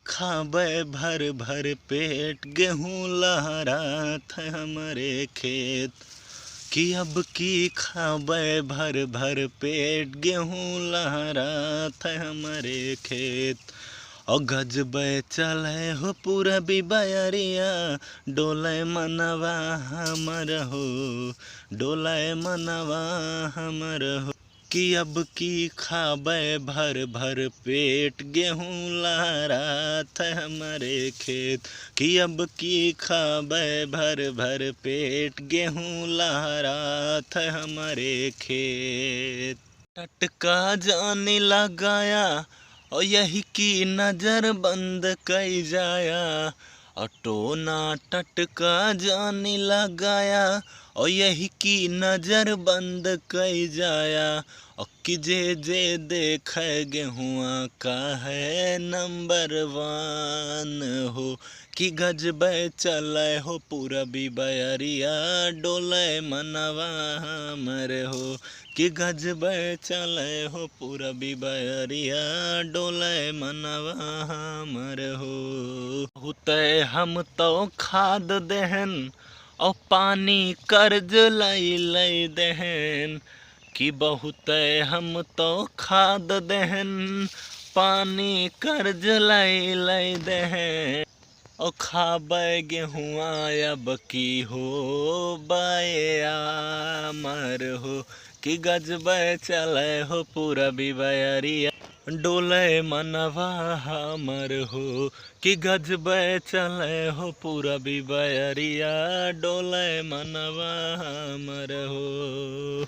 खाबे भर भर पेट गेहूँ लहरात है हमारे खेत। कि अब की खाबे भर भर पेट गेहूँ लहरात है हमारे खेत। और गजबे चले हो पूरा बिबरिया डोले मनवा हमर हो, डोले मनवा हमर हो। कि अब की खाबे भर भर पेट गेहूँ लहरात है हमारे खेत। कि अब की खाबे भर भर पेट गेहूँ लहरात है हमारे खेत। टटका जाने लगाया और यही की नजर बंद कई जाया। और टोना टटका जाने लगाया और यही की नजर बंद कई जाया। और कि जे देखे गेहुआ का है नंबर वन हो। कि गजबे चले हो पूरा बिबरिया डोले मनवा हमर हो। कि गजबे चले हो पूरा बिबरिया डोले मनवा हमर हो। हुते हम तो खाद देहन और पानी कर्ज लई लई देहन। कि बहुत हम तो खाद देहन पानी कर्ज लई लई देहन। और खाबे गेहुआ अब की हो बया मर हो। कि गजबे चले हो पूरा बिबरिया डोले मनवा हमर हो। कि गजबे चले हो पूरा बिबरिया डोले मनवा हमर हो।